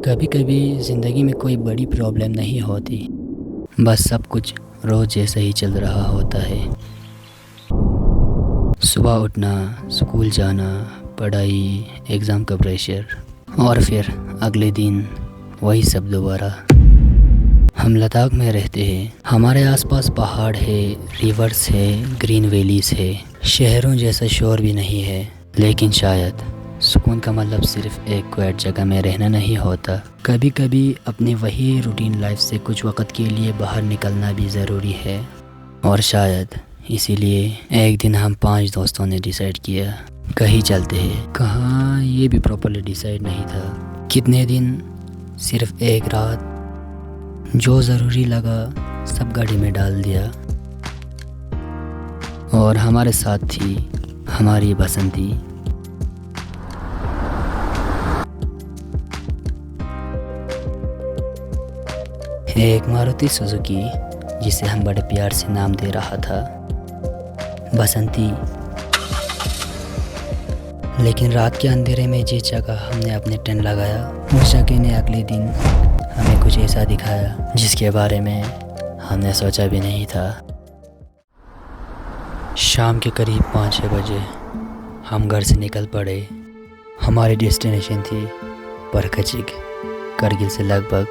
कभी कभी ज़िंदगी में कोई बड़ी प्रॉब्लम नहीं होती, बस सब कुछ रोज़ जैसा ही चल रहा होता है। सुबह उठना, स्कूल जाना, पढ़ाई, एग्ज़ाम का प्रेशर और फिर अगले दिन वही सब दोबारा। हम लद्दाख में रहते हैं। हमारे आसपास पहाड़ है, रिवर्स है, ग्रीन वैलीज़ है, शहरों जैसा शोर भी नहीं है। लेकिन शायद सुकून का मतलब सिर्फ एक क्वाइट जगह में रहना नहीं होता। कभी कभी अपनी वही रूटीन लाइफ से कुछ वक्त के लिए बाहर निकलना भी ज़रूरी है। और शायद इसीलिए एक दिन हम 5 दोस्तों ने डिसाइड किया कहीं चलते हैं। कहाँ ये भी प्रॉपर्ली डिसाइड नहीं था। कितने दिन, सिर्फ एक रात। जो ज़रूरी लगा सब गाड़ी में डाल दिया। और हमारे साथ थी हमारी बसंती। एक मारुति सुजुकी, जिसे हम बड़े प्यार से नाम दे रहा था बसंती। लेकिन रात के अंधेरे में जिस जगह हमने अपने टेंट लगाया, उस जगह ने अगले दिन हमें कुछ ऐसा दिखाया जिसके बारे में हमने सोचा भी नहीं था। शाम के करीब 5-6 बजे हम घर से निकल पड़े। हमारी डेस्टिनेशन थी परकचिक, करगिल से लगभग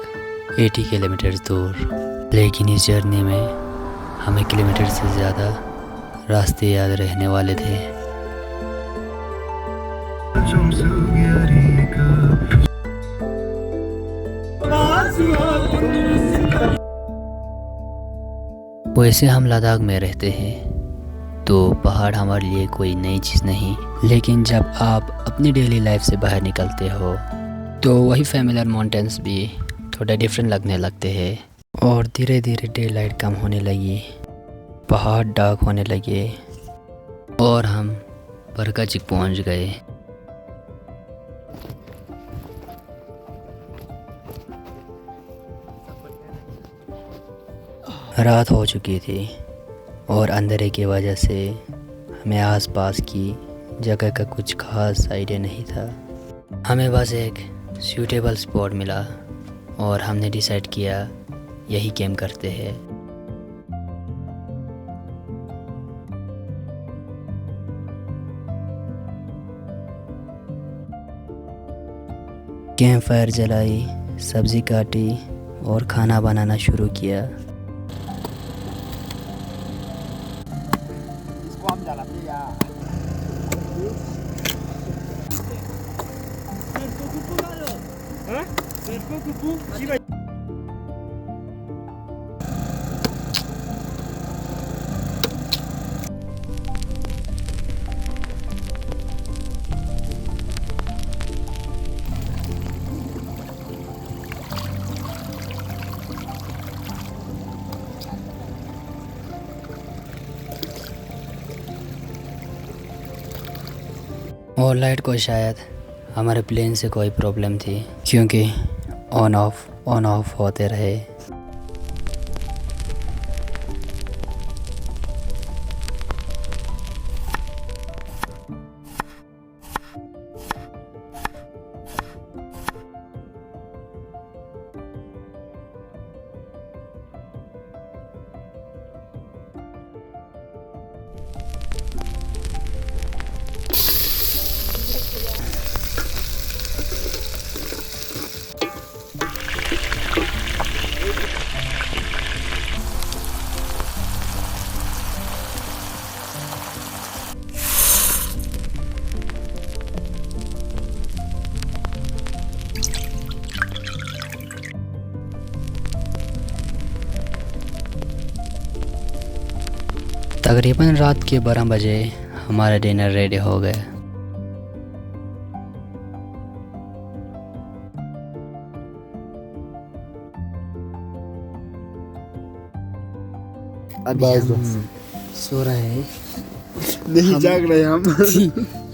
80 किलोमीटर दूर। लेकिन इस जर्नी में हमें किलोमीटर से ज़्यादा रास्ते याद रहने वाले थे। वैसे हम लद्दाख में रहते हैं तो पहाड़ हमारे लिए कोई नई चीज़ नहीं। लेकिन जब आप अपनी डेली लाइफ से बाहर निकलते हो तो वही फैमिलियर माउंटेन्स भी थोड़ा डिफरेंट लगने लगते हैं। और धीरे धीरे डे लाइट कम होने लगी, पहाड़ डार्क होने लगे और हम परकचिक पहुंच गए। रात हो चुकी थी और अंधेरे की वजह से हमें आसपास की जगह का कुछ खास आइडिया नहीं था। हमें बस एक सूटेबल स्पॉट मिला और हमने डिसाइड किया यही कैंप करते हैं। कैंप फायर जलाई, सब्ज़ी काटी और खाना बनाना शुरू किया। और लाइट को शायद हमारे प्लेन से कोई प्रॉब्लम थी, क्योंकि ऑन ऑफ होते रहे। तकरीबन रात के 12 बजे हमारा डिनर रेडी हो गया। अभी हम सो रहे हैं, नहीं जाग रहे हम।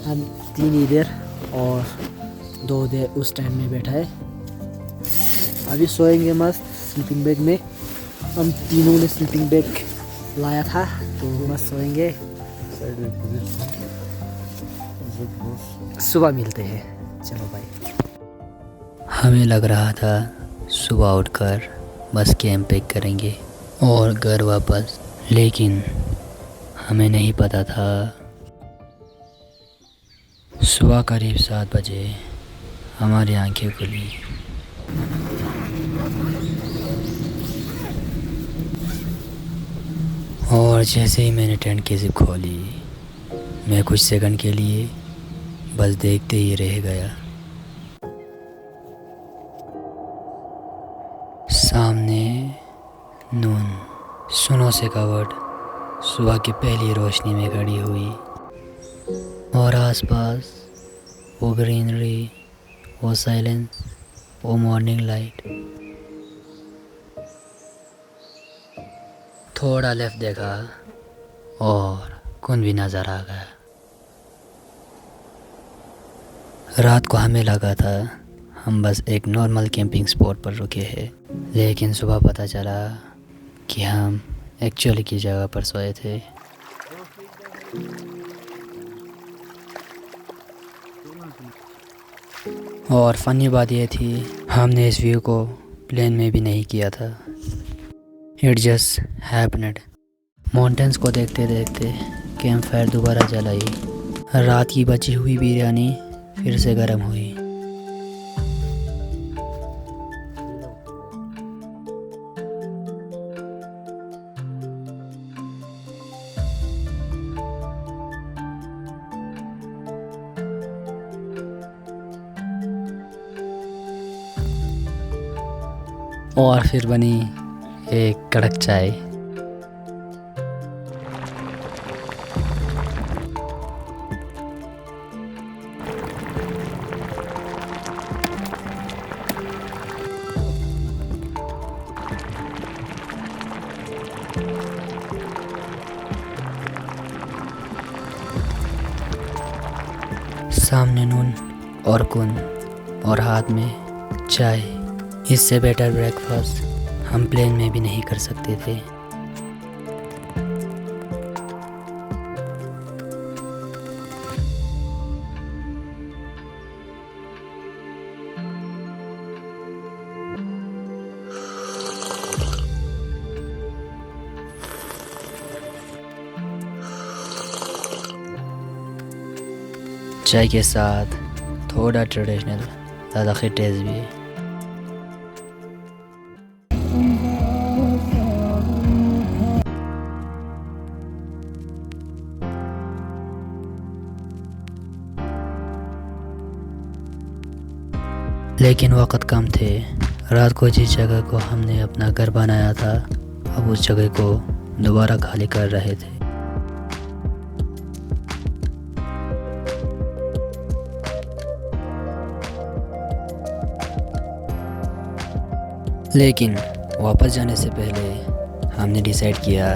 हम 3 इधर और 2 उधर उस टाइम में बैठा है। अभी सोएंगे मस्त स्लीपिंग बैग में। हम तीनों ने स्लीपिंग बैग लाया था तो मस्त सोएंगे। सुबह मिलते हैं। चलो भाई। हमें लग रहा था सुबह उठकर बस कैंप पैक करेंगे और घर वापस, लेकिन हमें नहीं पता था सुबह करीब 7 बजे हमारी आंखें खुली। और जैसे ही मैंने टेंट की जिप खोली, मैं कुछ सेकंड के लिए बस देखते ही रह गया। सामने नून सुनो से कवर्ड सुबह की पहली रोशनी में खड़ी हुई, और आसपास वो ग्रीनरी, वो साइलेंस, वो मॉर्निंग लाइट। थोड़ा लेफ्ट देखा और कुंद भी नज़र आ गया। रात को हमें लगा था हम बस एक नॉर्मल कैंपिंग स्पॉट पर रुके हैं, लेकिन सुबह पता चला कि हम एक्चुअली की जगह पर सोए थे। और फनी बात यह थी, हमने इस व्यू को प्लान में भी नहीं किया था। It just happened. माउंटेन्स को देखते देखते कैंप फायर दोबारा जलाई। रात की बची हुई बिरयानी फिर से गर्म हुई। और फिर बनी एक कड़क चाय। सामने नून और कुन और हाथ में चाय। इससे बेटर ब्रेकफास्ट हम प्लेन में भी नहीं कर सकते थे। चाय के साथ थोड़ा ट्रेडिशनल लद्दाखी टेस्ट भी। लेकिन वक़्त कम थे। रात को जिस जगह को हमने अपना घर बनाया था, अब उस जगह को दोबारा खाली कर रहे थे। लेकिन वापस जाने से पहले हमने डिसाइड किया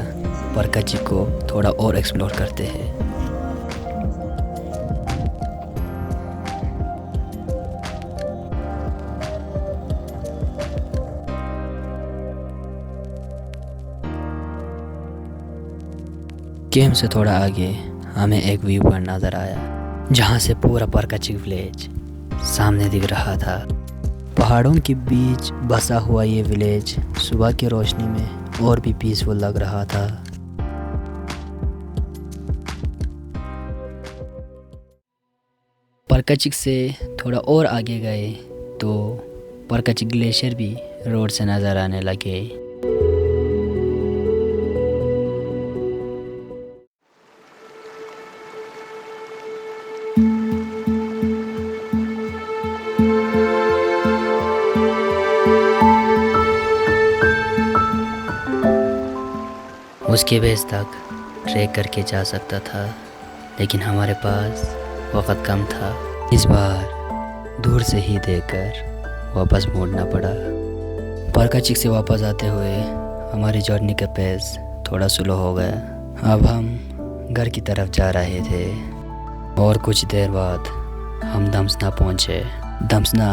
परकाची को थोड़ा और एक्सप्लोर करते हैं। कैंप से थोड़ा आगे हमें एक व्यू पॉइंट नज़र आया, जहाँ से पूरा परकाची विलेज सामने दिख रहा था। पहाड़ों के बीच बसा हुआ ये विलेज सुबह की रोशनी में और भी पीसफुल लग रहा था। परकाची से थोड़ा और आगे गए तो परकाची ग्लेशियर भी रोड से नज़र आने लगे। उसके बेस तक ट्रैक करके जा सकता था, लेकिन हमारे पास वक़्त कम था। इस बार दूर से ही देखकर वापस मोड़ना पड़ा। परकाची से वापस आते हुए हमारी जर्नी का पेस थोड़ा स्लो हो गया। अब हम घर की तरफ जा रहे थे और कुछ देर बाद हम दमसना पहुँचे। दमसना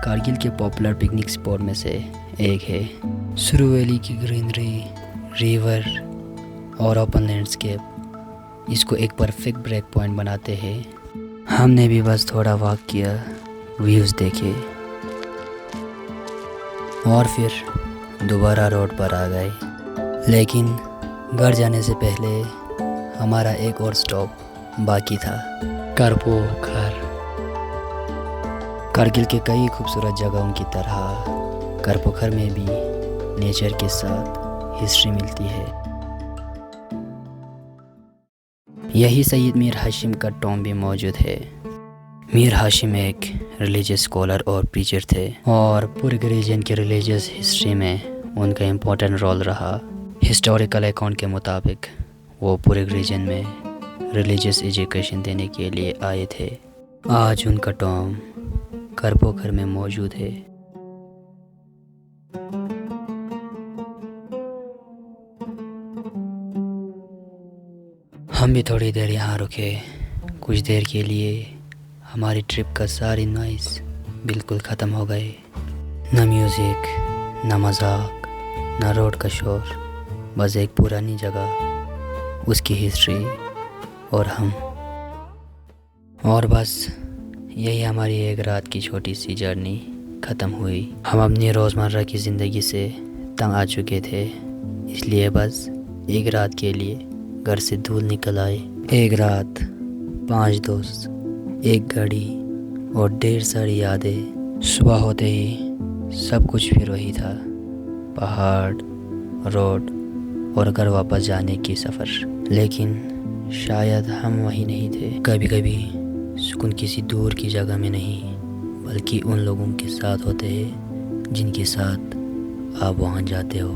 कारगिल के पॉपुलर पिकनिक स्पॉट में से एक है। सुरु वैली की ग्रीनरी, रिवर और ओपन लैंडस्केप इसको एक परफेक्ट ब्रेक पॉइंट बनाते हैं। हमने भी बस थोड़ा वॉक किया, व्यूज़ देखे और फिर दोबारा रोड पर आ गए। लेकिन घर जाने से पहले हमारा एक और स्टॉप बाकी था, करपोखर। कारगिल के कई खूबसूरत जगहों की तरह करपोखर में भी नेचर के साथ हिस्ट्री मिलती है। यही सैयद मीर हाशिम का टॉम भी मौजूद है। मीर हाशिम एक रिलीजियस स्कॉलर और प्रीचर थे और पूरे रीजन के रिलीजियस हिस्ट्री में उनका इम्पोर्टेंट रोल रहा। हिस्टोरिकल अकाउंट के मुताबिक वो पूरे रीजन में रिलीजियस एजुकेशन देने के लिए आए थे। आज उनका टॉम करपोखर में मौजूद है। हम भी थोड़ी देर यहाँ रुके। कुछ देर के लिए हमारी ट्रिप का सारी नॉइस बिल्कुल ख़त्म हो गए। न म्यूज़िक, न मजाक, न रोड का शोर, बस एक पुरानी जगह, उसकी हिस्ट्री और हम। और बस यही हमारी एक रात की छोटी सी जर्नी ख़त्म हुई। हम अपनी रोज़मर्रा की ज़िंदगी से तंग आ चुके थे, इसलिए बस एक रात के लिए घर से दूर निकल आए। एक रात, 5 दोस्त, एक गाड़ी और ढेर सारी यादें। सुबह होते ही सब कुछ फिर वही था, पहाड़, रोड और घर वापस जाने की सफ़र। लेकिन शायद हम वही नहीं थे। कभी कभी सुकून किसी दूर की जगह में नहीं, बल्कि उन लोगों के साथ होते हैं जिनके साथ आप वहाँ जाते हो।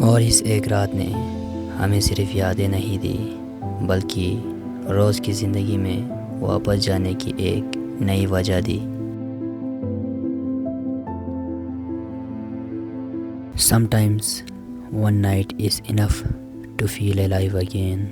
और इस एक रात ने हमें सिर्फ यादें नहीं दी, बल्कि रोज़ की ज़िंदगी में वापस जाने की एक नई वजह दी। Sometimes one night is enough to feel alive again.